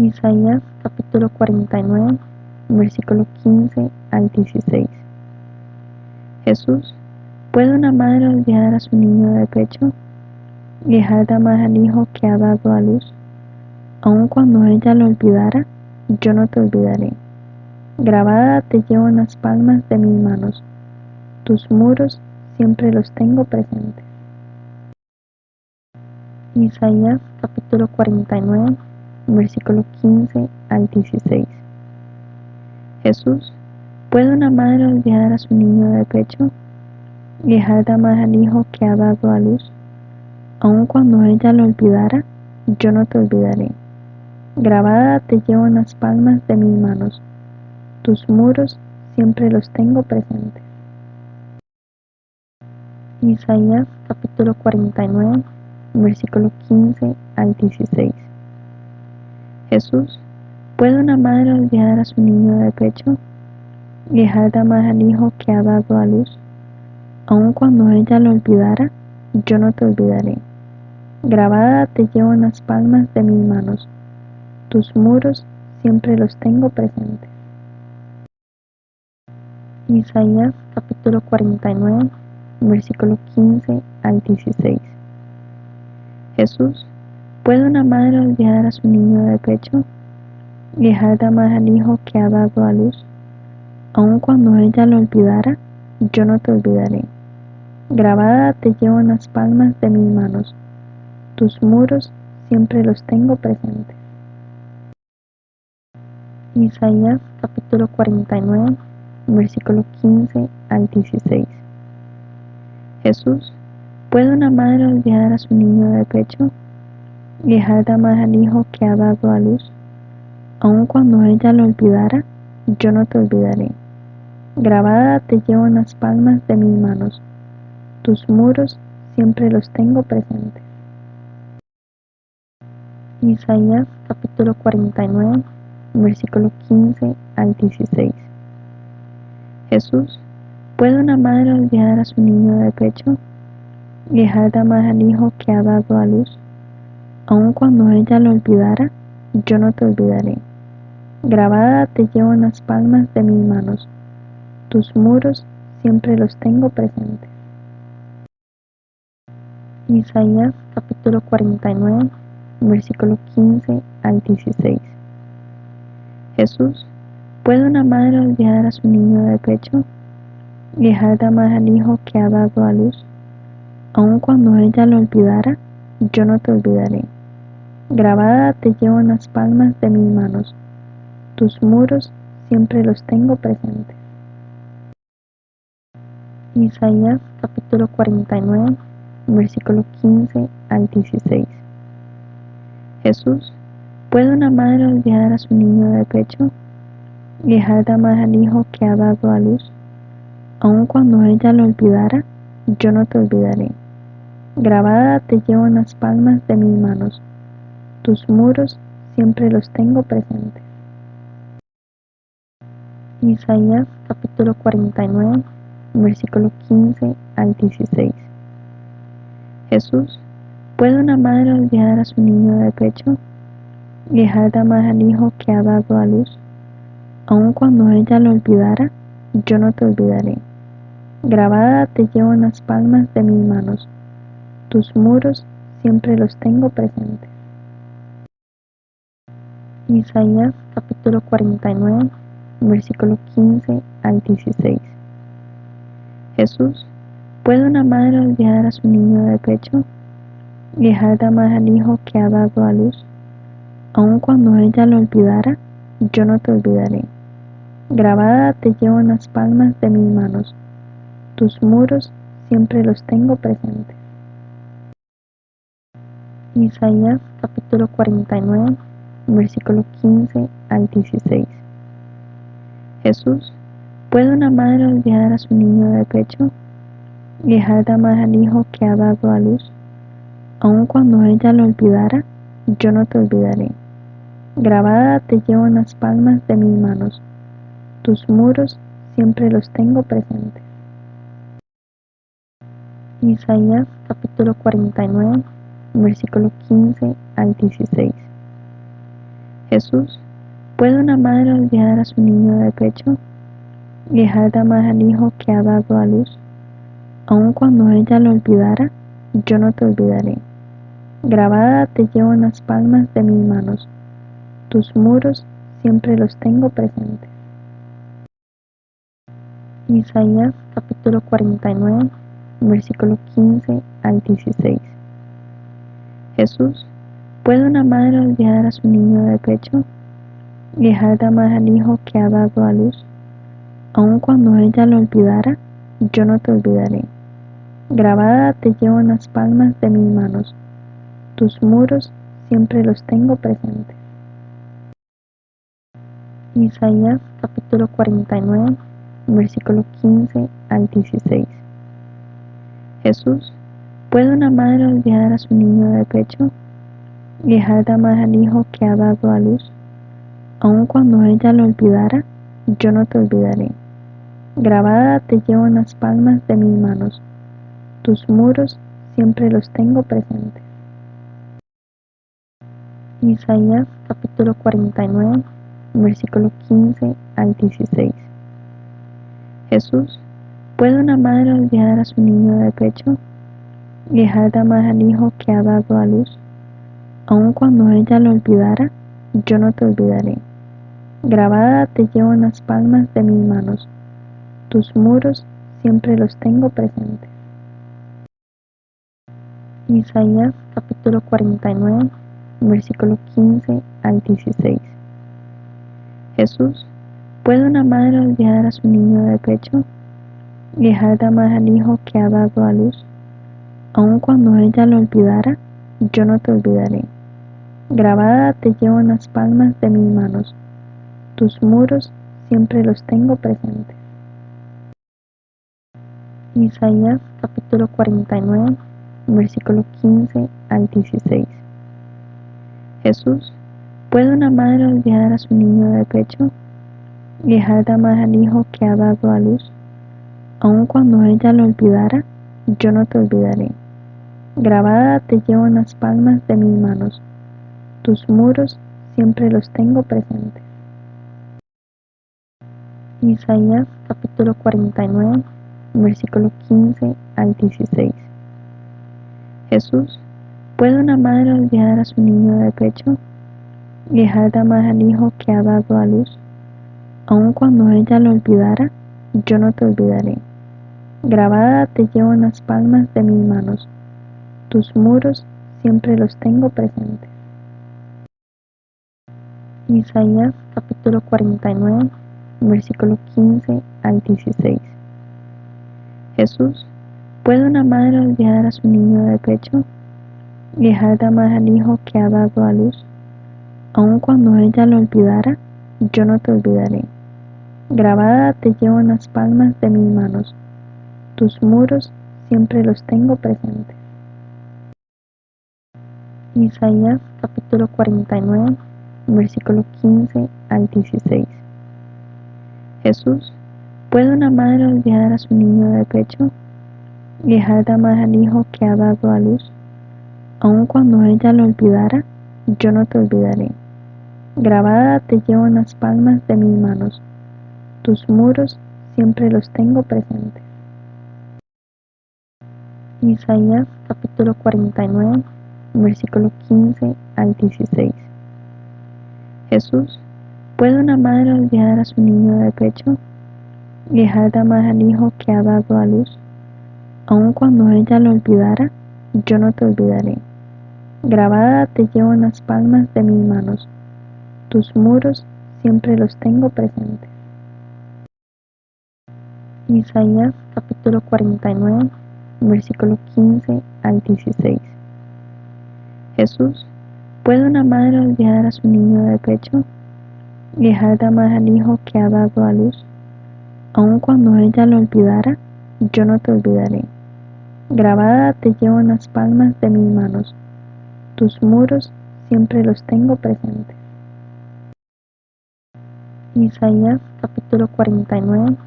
Isaías capítulo 49, versículo 15 al 16. Jesús, ¿puede una madre olvidar a su niño de pecho y dejar de amar al hijo que ha dado a luz? Aun cuando ella lo olvidara, yo no te olvidaré. Grabada te llevo en las palmas de mis manos. Tus muros siempre los tengo presentes. Isaías capítulo 49, versículo 15 al 16. Jesús, ¿puede una madre olvidar a su niño de pecho y dejar de amar al hijo que ha dado a luz? Aun cuando ella lo olvidara, yo no te olvidaré. Grabada te llevo en las palmas de mis manos. Tus muros siempre los tengo presentes. Isaías capítulo 49, versículo 15 al 16. Jesús, ¿puede una madre olvidar a su niño de pecho y dejar de amar al hijo que ha dado a luz? Aun cuando ella lo olvidara, yo no te olvidaré. Grabada te llevo en las palmas de mis manos. Tus muros siempre los tengo presentes. Isaías capítulo 49, versículo 15 al 16. Jesús, ¿puede una madre olvidar a su niño de pecho y dejar de amar al hijo que ha dado a luz? Aun cuando ella lo olvidara, yo no te olvidaré. Grabada te llevo en las palmas de mis manos. Tus muros siempre los tengo presentes. Isaías capítulo 49, versículo 15 al 16. Jesús, ¿puede una madre olvidar a su niño de pecho y dejar de amar al hijo que ha dado a luz? Aun cuando ella lo olvidara, yo no te olvidaré. Grabada te llevo en las palmas de mis manos. Tus muros siempre los tengo presentes. Isaías capítulo 49, versículo 15 al 16. Jesús, ¿puede una madre olvidar a su niño de pecho y dejar de amar al hijo que ha dado a luz? Aun cuando ella lo olvidara, yo no te olvidaré. Grabada te llevo en las palmas de mis manos. Tus muros siempre los tengo presentes. Isaías capítulo 49, versículo 15 al 16. Jesús, ¿puede una madre olvidar a su niño de pecho y dejar de amar al hijo que ha dado a luz? Aun cuando ella lo olvidara, yo no te olvidaré. Grabada te llevo en las palmas de mis manos. Tus muros siempre los tengo presentes. Isaías capítulo 49, versículo 15 al 16. Jesús, ¿puede una madre olvidar a su niño de pecho y dejar de amar al hijo que ha dado a luz? Aun cuando ella lo olvidara, yo no te olvidaré. Grabada te llevo en las palmas de mis manos. Tus muros siempre los tengo presentes. Isaías capítulo 49, versículo 15 al 16. Jesús, ¿puede una madre olvidar a su niño de pecho y dejar de amar al hijo que ha dado a luz? Aun cuando ella lo olvidara, yo no te olvidaré. Grabada te llevo en las palmas de mis manos. Tus muros siempre los tengo presentes. Isaías capítulo 49, versículo 15 al 16. Jesús, ¿puede una madre olvidar a su niño de pecho y dejar de amar al hijo que ha dado a luz? Aun cuando ella lo olvidara, yo no te olvidaré. Grabada te llevo en las palmas de mis manos. Tus muros siempre los tengo presentes. Isaías capítulo 49, versículo 15 al 16. Jesús, ¿puede una madre olvidar a su niño de pecho y dejar de amar al hijo que ha dado a luz? Aun cuando ella lo olvidara, yo no te olvidaré. Grabada te llevo en las palmas de mis manos. Tus muros siempre los tengo presentes. Isaías capítulo 49, versículo 15 al 16. Jesús, ¿puede una madre olvidar a su niño de pecho y dejar de amar al hijo que ha dado a luz? Aun cuando ella lo olvidara, yo no te olvidaré. Grabada te llevo en las palmas de mis manos. Tus muros siempre los tengo presentes. Isaías capítulo 49, versículo 15 al 16. Jesús, ¿puede una madre olvidar a su niño de pecho y dejar de amar al hijo que ha dado a luz? Aun cuando ella lo olvidara, yo no te olvidaré. Grabada te llevo en las palmas de mis manos. Tus muros siempre los tengo presentes. Isaías capítulo 49, versículo 15 al 16. Jesús, ¿puede una madre olvidar a su niño de pecho y dejar de amar al hijo que ha dado a luz? Aun cuando ella lo olvidara, yo no te olvidaré. Grabada te llevo en las palmas de mis manos. Tus muros siempre los tengo presentes. Isaías capítulo 49, versículo 15 al 16. Jesús, ¿puede una madre olvidar a su niño de pecho y dejar de amar al hijo que ha dado a luz? Aun cuando ella lo olvidara, yo no te olvidaré. Grabada te llevo en las palmas de mis manos. Tus muros siempre los tengo presentes. Isaías capítulo 49, versículo 15 al 16. Jesús, ¿puede una madre olvidar a su niño de pecho y dejar de amar al hijo que ha dado a luz? Aun cuando ella lo olvidara, yo no te olvidaré. Grabada te llevo en las palmas de mis manos. Tus muros siempre los tengo presentes. Isaías capítulo 49, versículo 15 al 16. Jesús, ¿puede una madre olvidar a su niño de pecho y dejar de amar al hijo que ha dado a luz? Aun cuando ella lo olvidara, yo no te olvidaré. Grabada te llevo en las palmas de mis manos. Tus muros siempre los tengo presentes. Isaías capítulo 49, versículo 15 al 16. Jesús, ¿puede una madre olvidar a su niño de pecho y dejar de amar al hijo que ha dado a luz? Aun cuando ella lo olvidara, yo no te olvidaré. Grabada te llevo en las palmas de mis manos. Tus muros siempre los tengo presentes. Isaías capítulo 49, versículo 15 al 16. Jesús, ¿puede una madre olvidar a su niño de pecho y dejar de amar al hijo que ha dado a luz? Aun cuando ella lo olvidara, yo no te olvidaré. Grabada te llevo en las palmas de mis manos. Tus muros siempre los tengo presentes. Isaías capítulo 49, versículo 15 al 16. Jesús, ¿puede una madre olvidar a su niño de pecho y dejar de amar al hijo que ha dado a luz? Aun cuando ella lo olvidara, yo no te olvidaré. Grabada te llevo en las palmas de mis manos. Tus muros siempre los tengo presentes. Isaías capítulo 49, versículo 15 al 16. Jesús, ¿puede una madre olvidar a su niño de pecho y dejar de amar al hijo que ha dado a luz? Aun cuando ella lo olvidara, yo no te olvidaré. Grabada te llevo en las palmas de mis manos. Tus muros siempre los tengo presentes. Isaías capítulo 49, versículo 15 al 16. Jesús, ¿puede una madre olvidar a su niño de pecho y dejar de amar al hijo que ha dado a luz? Aun cuando ella lo olvidara, yo no te olvidaré. Grabada te llevo en las palmas de mis manos. Tus muros siempre los tengo presentes. Isaías capítulo 49,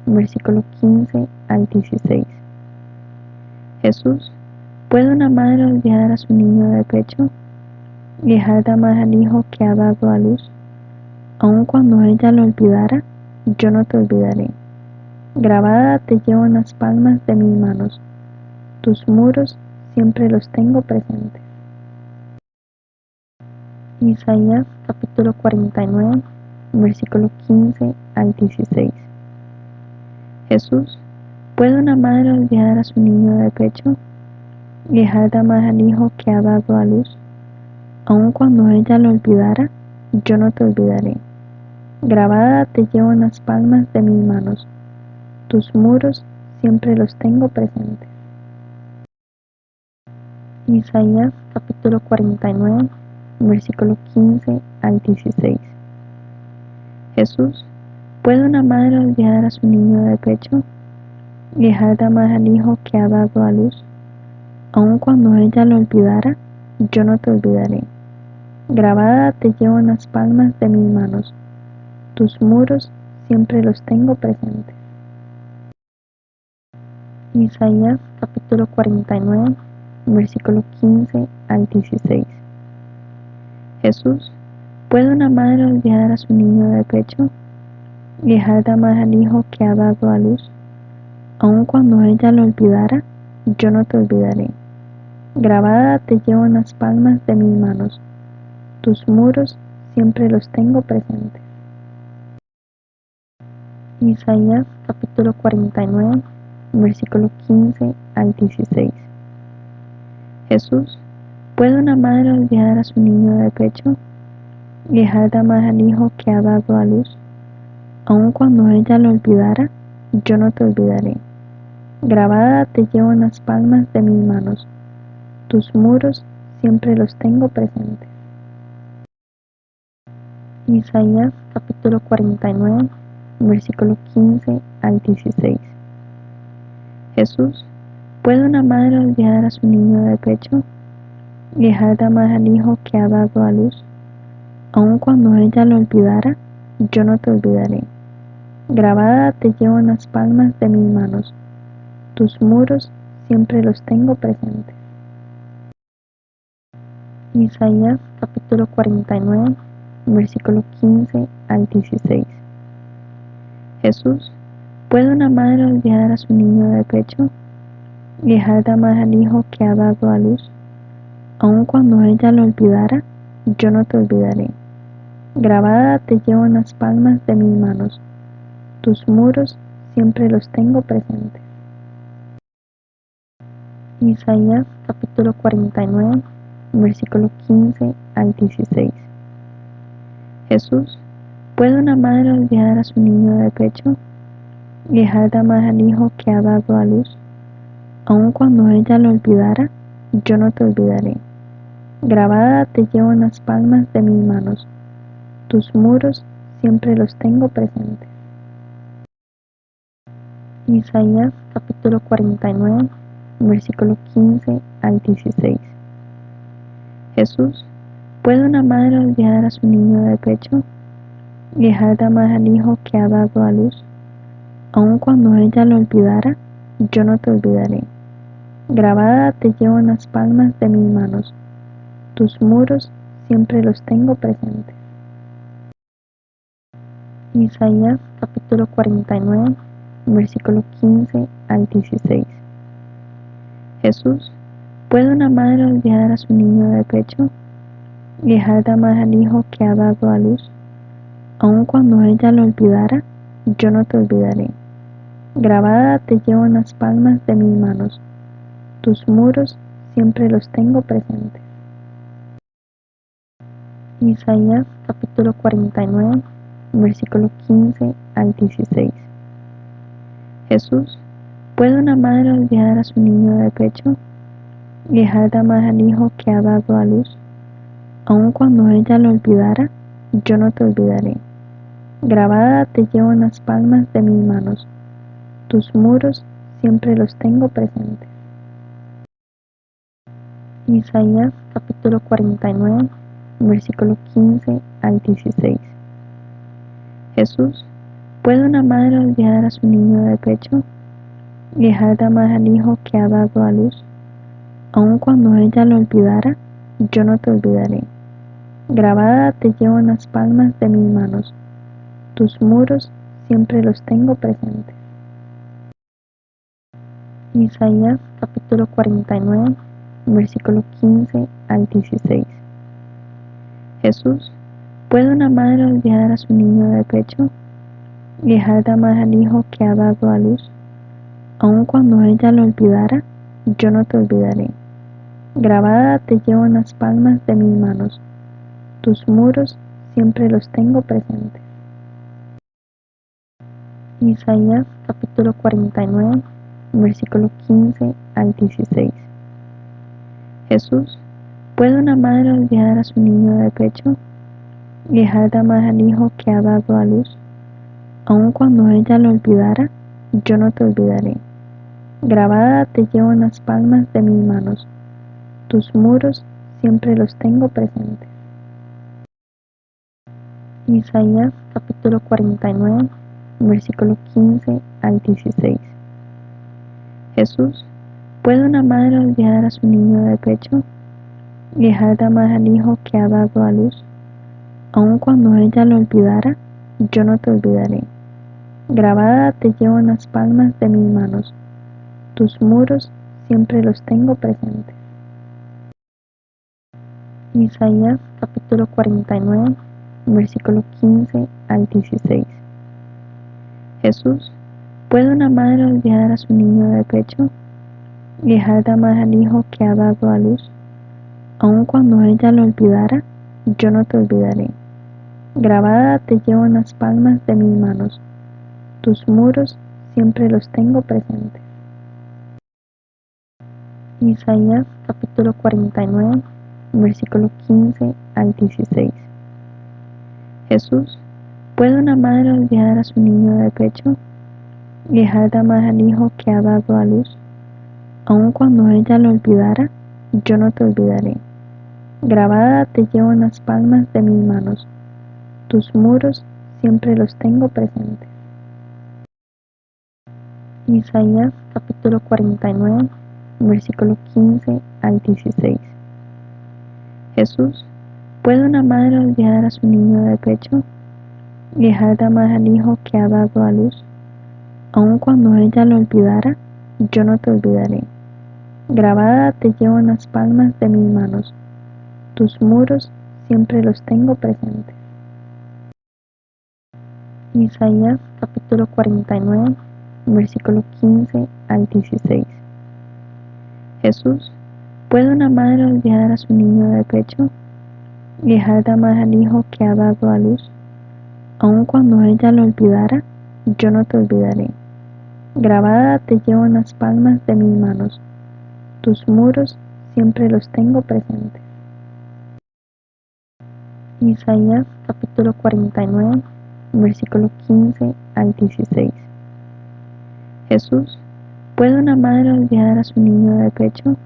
versículo 15 al 16. Jesús, ¿puede una madre olvidar a su niño de pecho Guijarda más al hijo que ha dado a luz. Aun cuando ella lo olvidara, yo no te olvidaré. Grabada te llevo en las palmas de mis manos. Tus muros siempre los tengo presentes. Isaías capítulo 49, versículo 15 al 16. Jesús, ¿puede una madre olvidar a su niño de pecho? Guijarda más al hijo que ha dado a luz. Aun cuando ella lo olvidara, yo no te olvidaré. Grabada te llevo en las palmas de mis manos. Tus muros siempre los tengo presentes. Isaías capítulo 49, versículo 15 al 16. Jesús, ¿puede una madre olvidar a su niño de pecho? Guijarda más al hijo que ha dado a luz. Aun cuando ella lo olvidara, yo no te olvidaré. Grabada te llevo en las palmas de mis manos. Tus muros siempre los tengo presentes. Isaías capítulo 49, versículo 15 al 16. Jesús, ¿puede una madre olvidar a su niño de pecho? Guijarda más al hijo que ha dado a luz. Aun cuando ella lo olvidara, yo no te olvidaré. Grabada te llevo en las palmas de mis manos. Tus muros siempre los tengo presentes. Isaías capítulo 49, versículo 15 al 16. Jesús, ¿puede una madre olvidar a su niño de pecho? Guijarda más al hijo que ha dado a luz. Aun cuando ella lo olvidara, yo no te olvidaré. Grabada te llevo en las palmas de mis manos. Tus muros siempre los tengo presentes. Isaías capítulo 49, versículo 15 al 16. Jesús, ¿puede una madre olvidar a su niño de pecho? Guijarda más al hijo que ha dado a luz. Aun cuando ella lo olvidara, yo no te olvidaré. Grabada te llevo en las palmas de mis manos. Tus muros siempre los tengo presentes. Isaías capítulo 49, versículo 15 al 16. Jesús, ¿puede una madre olvidar a su niño de pecho? Guijarda más al hijo que ha dado a luz. Aun cuando ella lo olvidara, yo no te olvidaré. Grabada te llevo en las palmas de mis manos. Tus muros siempre los tengo presentes. Isaías capítulo 49, versículo 15 al 16. Jesús, ¿puede una madre olvidar a su niño de pecho? Guijarda más al hijo que ha dado a luz. Aun cuando ella lo olvidara, yo no te olvidaré. Grabada te llevo en las palmas de mis manos. Tus muros siempre los tengo presentes. Isaías capítulo 49, versículo 15 al 16. Jesús, ¿puede una madre olvidar a su niño de pecho? Guijarda más al hijo que ha dado a luz. Aun cuando ella lo olvidara, yo no te olvidaré. Grabada te llevo en las palmas de mis manos. Tus muros siempre los tengo presentes. Isaías capítulo 49, versículo 15 al 16. Jesús, ¿puede una madre olvidar a su niño de pecho? Guijarda más al hijo que ha dado a luz. Aun cuando ella lo olvidara, yo no te olvidaré. Grabada te llevo en las palmas de mis manos. Tus muros siempre los tengo presentes. Isaías capítulo 49, versículo 15 al 16. Jesús, ¿puede una madre olvidar a su niño de pecho? Guijarda más al hijo que ha dado a luz. Aun cuando ella lo olvidara, yo no te olvidaré. Grabada te llevo en las palmas de mis manos. Tus muros siempre los tengo presentes. Isaías capítulo 49, versículo 15 al 16. Jesús, ¿puede una madre olvidar a su niño de pecho? Guijarda más al hijo que ha dado a luz. Aun cuando ella lo olvidara, yo no te olvidaré. Grabada te llevo en las palmas de mis manos. Tus muros siempre los tengo presentes. Isaías capítulo 49, versículo 15 al 16. Jesús, ¿puede una madre olvidar a su niño de pecho y dejar de amar al hijo que ha dado a luz? Aun cuando ella lo olvidara, yo no te olvidaré. Grabada te llevo en las palmas de mis manos. Tus muros siempre los tengo presentes. Isaías capítulo 49, versículo 15 al 16. Jesús, ¿puede una madre olvidar a su niño de pecho y dejar de amar al hijo que ha dado a luz? Aun cuando ella lo olvidara, yo no te olvidaré. Grabada te llevo en las palmas de mis manos. Tus muros siempre los tengo presentes. Isaías capítulo 49, versículo 15 al 16. Jesús, ¿puede una madre olvidar a su niño de pecho y dejar de amar al hijo que ha dado a luz? Aun cuando ella lo olvidara, yo no te olvidaré. Grabada te llevo en las palmas de mis manos. Tus muros siempre los tengo presentes. Isaías capítulo 49, versículo 15 al 16. Jesús, ¿puede una madre olvidar a su niño de pecho y dejar de amar al hijo que ha dado a luz? Aun cuando ella lo olvidara, yo no te olvidaré. Grabada te llevo en las palmas de mis manos. Tus muros siempre los tengo presentes. Isaías capítulo 49, versículo 15 al 16. Jesús, ¿puede una madre olvidar a su niño de pecho y dejar de amar al hijo que ha dado a luz? Aun cuando ella lo olvidara, yo no te olvidaré. Grabada te llevo en las palmas de mis manos. Tus muros siempre los tengo presentes. Isaías capítulo 49, versículo 15 al 16. Jesús, ¿puede una madre olvidar a su niño de pecho y dejar de amar al hijo que ha dado a luz? Aun cuando ella lo olvidara, yo no te olvidaré. Grabada te llevo en las palmas de mis manos. Tus muros siempre los tengo presentes. Isaías capítulo 49, versículo 15 al 16. Jesús, ¿puede una madre olvidar a su niño de pecho y dejar de amar al hijo que ha dado a luz? Aun cuando ella lo olvidara, yo no te olvidaré. Grabada te llevo en las palmas de mis manos. Tus muros siempre los tengo presentes. Isaías capítulo 49, versículo 15 al 16. Jesús, ¿puede una madre olvidar a su niño de pecho y dejar de amar al hijo que ha dado a luz? Aun cuando ella lo olvidara, yo no te olvidaré. Grabada te llevo en las palmas de mis manos. Tus muros siempre los tengo presentes. Isaías capítulo 49, versículo 15 al 16. Jesús, ¿puede una madre olvidar a su niño de pecho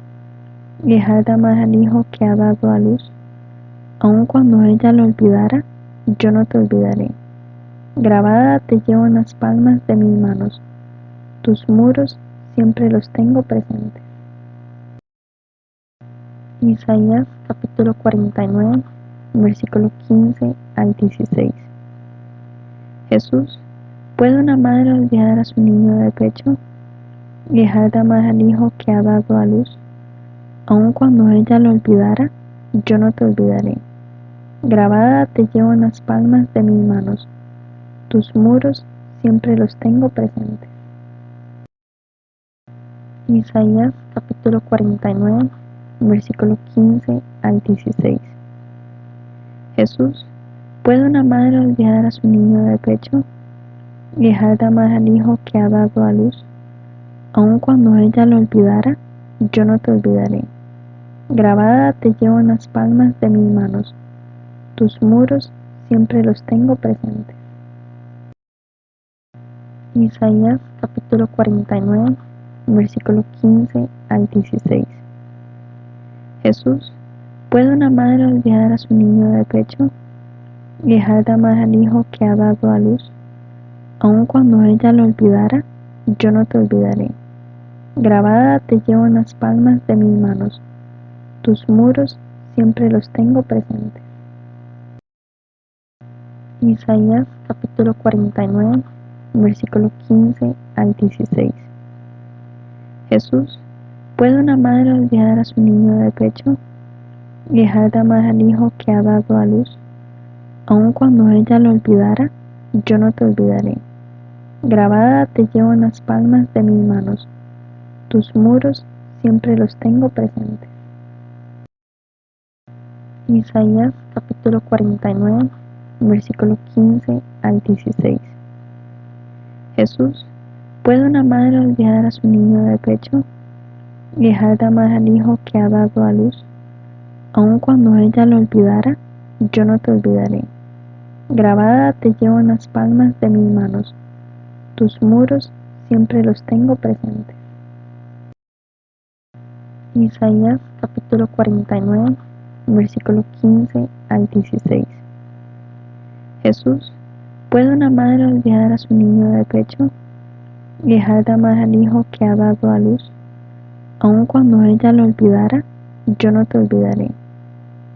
y dejar de amar al hijo que ha dado a luz? Aun cuando ella lo olvidara, yo no te olvidaré. Grabada te llevo en las palmas de mis manos. Tus muros siempre los tengo presentes. Isaías capítulo 49, versículo 15 al 16. Jesús, ¿puede una madre olvidar a su niño de pecho y dejar de amar al hijo que ha dado a luz? Aun cuando ella lo olvidara, yo no te olvidaré. Grabada te llevo en las palmas de mis manos. Tus muros siempre los tengo presentes. Isaías capítulo 49, versículo 15 al 16. Jesús, ¿puede una madre olvidar a su niño de pecho y dejar de amar al hijo que ha dado a luz? Aun cuando ella lo olvidara, yo no te olvidaré. Grabada te llevo en las palmas de mis manos. Tus muros siempre los tengo presentes. Isaías capítulo 49, versículo 15 al 16. Jesús, ¿puede una madre olvidar a su niño de pecho y dejar de amar al hijo que ha dado a luz? Aun cuando ella lo olvidara, yo no te olvidaré. Grabada te llevo en las palmas de mis manos. Tus muros siempre los tengo presentes. Isaías capítulo 49, versículo 15 al 16. Jesús, ¿puede una madre olvidar a su niño de pecho y dejar de amar al hijo que ha dado a luz? Aun cuando ella lo olvidara, yo no te olvidaré. Grabada te llevo en las palmas de mis manos. Tus muros siempre los tengo presentes. Isaías capítulo 49, versículo 15 al 16. Jesús, ¿puede una madre olvidar a su niño de pecho y dejar de amar al hijo que ha dado a luz? Aun cuando ella lo olvidara, yo no te olvidaré. Grabada te llevo en las palmas de mis manos. Tus muros siempre los tengo presentes. Isaías capítulo 49, versículo 15 al 16. Jesús, ¿puede una madre olvidar a su niño de pecho y dejar de amar al hijo que ha dado a luz? Aun cuando ella lo olvidara, yo no te olvidaré. Grabada te llevo en las palmas de mis manos. Tus muros siempre los tengo presentes. Isaías capítulo 49, versículo 15 al 16. Jesús, ¿puede una madre olvidar a su niño de pecho y dejar de amar al hijo que ha dado a luz? Aun cuando ella lo olvidara, yo no te olvidaré.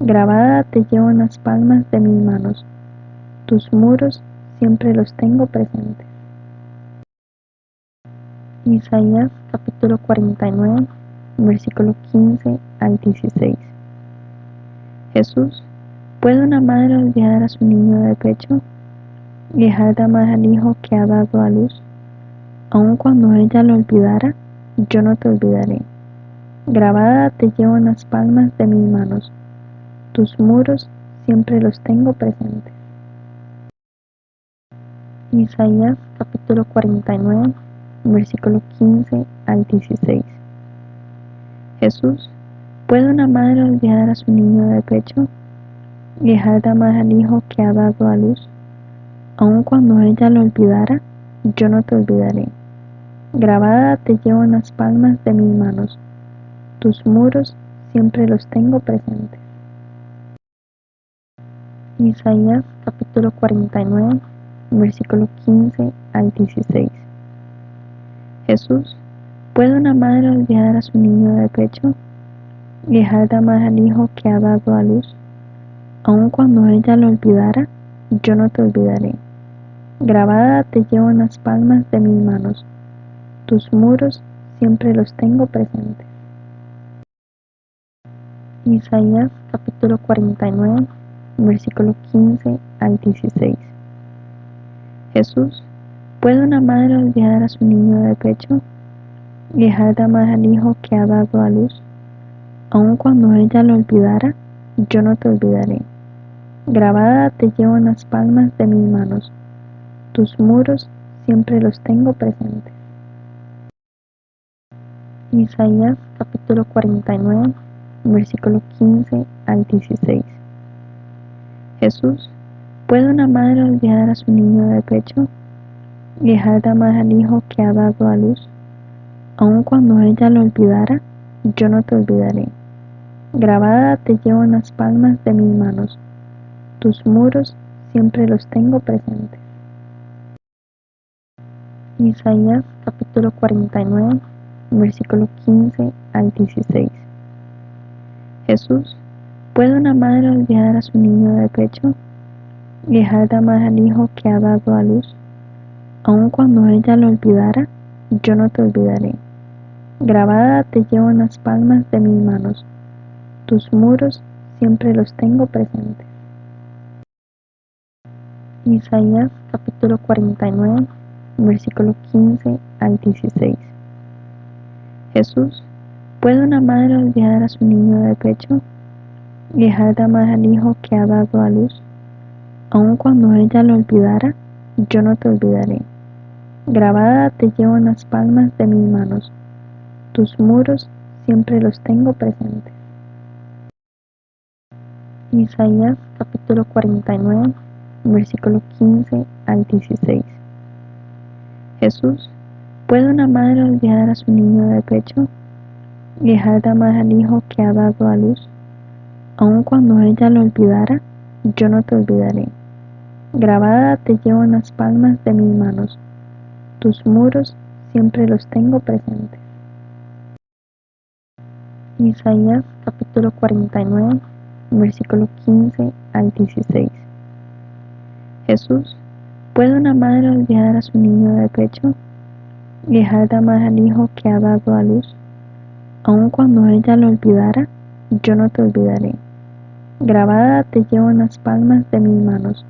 Grabada te llevo en las palmas de mis manos. Tus muros siempre los tengo presentes. Isaías capítulo 49, versículo 15 al 16. Jesús, ¿puede una madre olvidar a su niño de pecho y dejar de amar al hijo que ha dado a luz? Aun cuando ella lo olvidara, yo no te olvidaré. Grabada te llevo en las palmas de mis manos. Tus muros siempre los tengo presentes. Isaías capítulo 49, versículo 15 al 16. Jesús, ¿puede una madre olvidar a su niño de pecho y dejar de amar al hijo que ha dado a luz? Aun cuando ella lo olvidara, yo no te olvidaré. Grabada te llevo en las palmas de mis manos. Tus muros siempre los tengo presentes. Isaías capítulo 49, versículo 15 al 16. Jesús, ¿puede una madre olvidar a su niño de pecho y dejar de amar al hijo que ha dado a luz? Aun cuando ella lo olvidara, yo no te olvidaré. Grabada te llevo en las palmas de mis manos. Tus muros siempre los tengo presentes. Isaías capítulo 49, versículo 15 al 16. Jesús, ¿puede una madre olvidar a su niño de pecho y dejar de amar al hijo que ha dado a luz? Aun cuando ella lo olvidara, yo no te olvidaré. Grabada te llevo en las palmas de mis manos. Tus muros siempre los tengo presentes. Isaías capítulo 49, versículo 15 al 16. Jesús, ¿puede una madre olvidar a su niño de pecho y dejar de amar al hijo que ha dado a luz? Aun cuando ella lo olvidara, yo no te olvidaré. Grabada te llevo en las palmas de mis manos. Tus muros siempre los tengo presentes. Isaías capítulo 49, versículo 15 al 16. Jesús, ¿puede una madre olvidar a su niño de pecho y dejar de amar al hijo que ha dado a luz? Aun cuando ella lo olvidara, yo no te olvidaré. Grabada te llevo en las palmas de mis manos. Tus muros siempre los tengo presentes. Isaías capítulo 49, versículo 15 al 16. Jesús, ¿puede una madre olvidar a su niño de pecho y dejar de amar al hijo que ha dado a luz? Aun cuando ella lo olvidara, yo no te olvidaré. Grabada te llevo en las palmas de mis manos. Tus muros siempre los tengo presentes. Isaías capítulo 49, versículo 15 al 16. Jesús, ¿puede una madre olvidar a su niño de pecho y dejar de amar al hijo que ha dado a luz? Aun cuando ella lo olvidara, yo no te olvidaré. Grabada te llevo en las palmas de mis manos. Tus muros siempre los tengo presentes. Isaías capítulo 49, versículo 15 al 16. Jesús, ¿puede una madre olvidar a su niño de pecho y dejar de amar al hijo que ha dado a luz? Aun cuando ella lo olvidara, yo no te olvidaré. Grabada te llevo en las palmas de mis manos.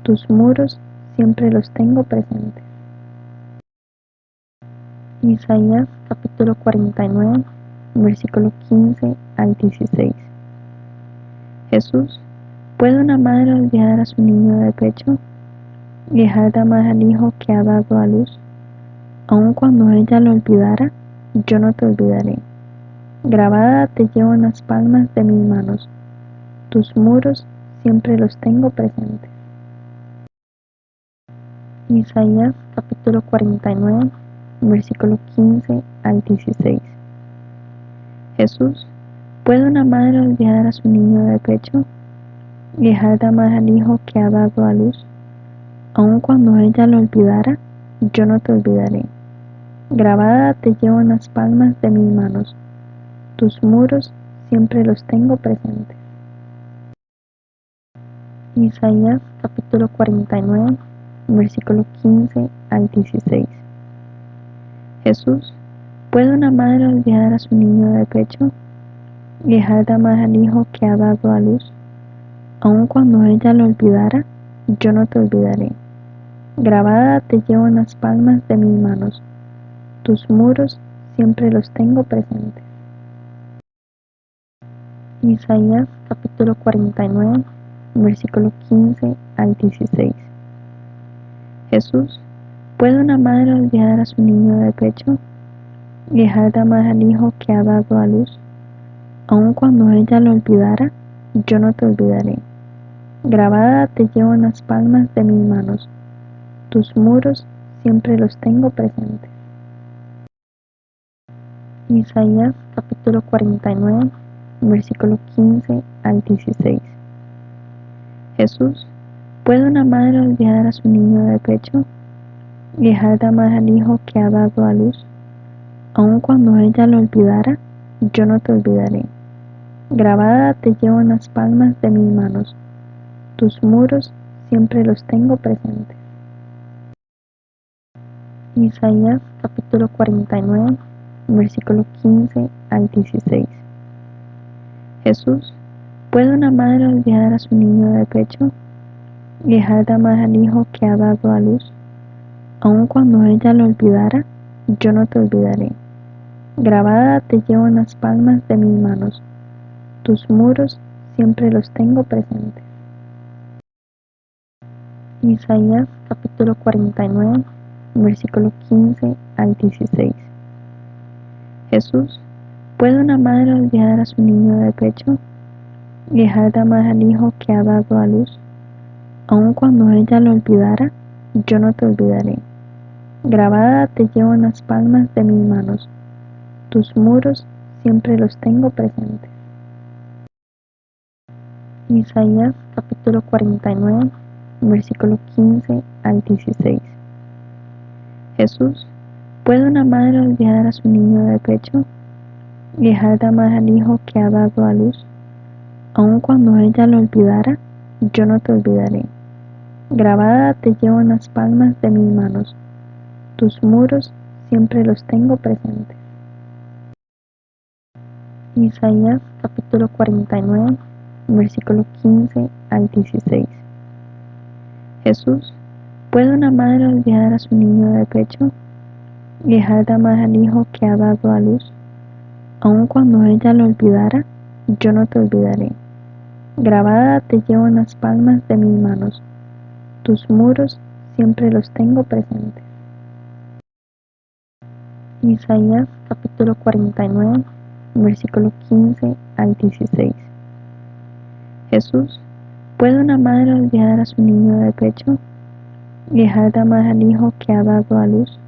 Tus muros siempre los tengo presentes. Isaías capítulo 49, versículo 15 al 16. Jesús, ¿puede una madre olvidar a su niño de pecho y dejar de amar al hijo que ha dado a luz? Aun cuando ella lo olvidara, yo no te olvidaré. Grabada te llevo en las palmas de mis manos. Tus muros siempre los tengo presentes. Isaías capítulo 49, versículo 15 al 16. Jesús, ¿puede una madre olvidar a su niño de pecho y dejar de amar al hijo que ha dado a luz? Aun cuando ella lo olvidara, yo no te olvidaré. Grabada te llevo en las palmas de mis manos. Tus muros siempre los tengo presentes. Isaías capítulo 49, versículo 15 al 16. Jesús, ¿puede una madre olvidar a su niño de pecho y dejar de amar al hijo que ha dado a luz? Aun cuando ella lo olvidara, yo no te olvidaré. Grabada te llevo en las palmas de mis manos. Tus muros siempre los tengo presentes. Isaías capítulo 49, versículo 15 al 16. Jesús, ¿puede una madre olvidar a su niño de pecho y dejar de amar al hijo que ha dado a luz? Aun cuando ella lo olvidara, yo no te olvidaré. Grabada te llevo en las palmas de mis manos. Tus muros siempre los tengo presentes. Isaías capítulo 49, versículo 15 al 16. Jesús, ¿puede una madre olvidar a su niño de pecho y dejar de amar al hijo que ha dado a luz? Aun cuando ella lo olvidara, yo no te olvidaré. Grabada te llevo en las palmas de mis manos. Tus muros siempre los tengo presentes. Isaías capítulo 49, versículo 15 al 16. Jesús, ¿puede una madre olvidar a su niño de pecho y dejar de amar al hijo que ha dado a luz? Aun cuando ella lo olvidara, yo no te olvidaré. Grabada te llevo en las palmas de mis manos. Tus muros siempre los tengo presentes. Isaías capítulo 49, versículo 15 al 16. Jesús, ¿puede una madre olvidar a su niño de pecho y dejar de amar al hijo que ha dado a luz? Aun cuando ella lo olvidara, yo no te olvidaré. Grabada te llevo en las palmas de mis manos. Tus muros siempre los tengo presentes. Isaías capítulo 49, versículo 15 al 16. Jesús, ¿puede una madre olvidar a su niño de pecho y dejar de amar al hijo que ha dado a luz? Aun cuando ella lo olvidara, yo no te olvidaré. Grabada te llevo en las palmas de mis manos. Tus muros siempre los tengo presentes. Isaías capítulo 49, versículo 15 al 16. Jesús, ¿puede una madre olvidar a su niño de pecho y dejar de amar al hijo que ha dado a luz? Aun cuando ella lo olvidara, yo no te olvidaré. Grabada te llevo en las palmas de mis manos. Tus muros siempre los tengo presentes. Isaías capítulo 49, versículo 15 al 16. Jesús, ¿puede una madre olvidar a su niño de pecho y dejar de amar al hijo que ha dado a luz?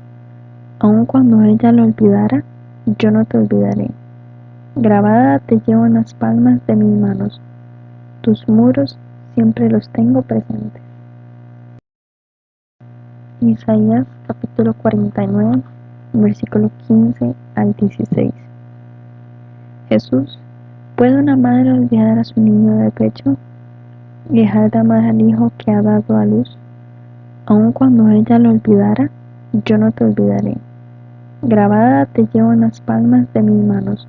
Aun cuando ella lo olvidara, yo no te olvidaré. Grabada te llevo en las palmas de mis manos. Tus muros siempre los tengo presentes. Isaías capítulo 49, versículo 15 al 16. Jesús, ¿puede una madre olvidar a su niño de pecho dejar de amar al hijo que ha dado a luz. Aun cuando ella lo olvidara, yo no te olvidaré. Grabada te llevo en las palmas de mis manos.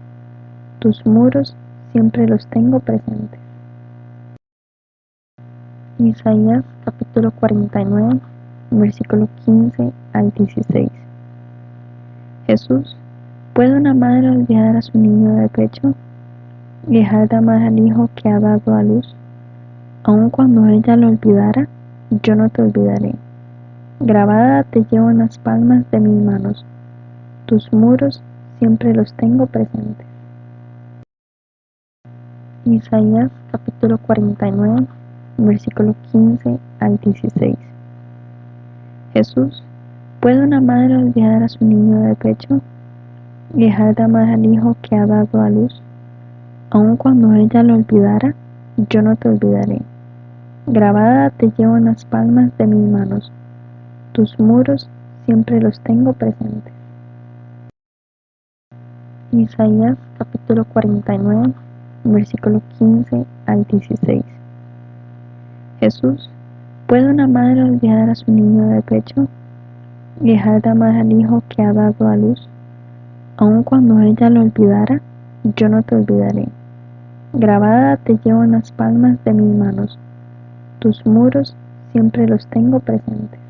Tus muros siempre los tengo presentes. Isaías capítulo 49, versículo 15 al 16. Jesús, ¿puede una madre olvidar a su niño de pecho? Dejar de amar al hijo que ha dado a luz. Aun cuando ella lo olvidara, yo no te olvidaré. Grabada te llevo en las palmas de mis manos. Tus muros siempre los tengo presentes. Isaías capítulo 49, versículo 15 al 16. Jesús, ¿puede una madre olvidar a su niño de pecho? Dejar de amar al hijo que ha dado a luz. Aun cuando ella lo olvidara, yo no te olvidaré. Grabada te llevo en las palmas de mis manos. Tus muros siempre los tengo presentes. Isaías capítulo 49, versículo 15 al 16. Jesús, ¿puede una madre olvidar a su niño de pecho? Dejar de amar al hijo que ha dado a luz. Aun cuando ella lo olvidara, yo no te olvidaré. Grabada te llevo en las palmas de mis manos. Tus muros siempre los tengo presentes.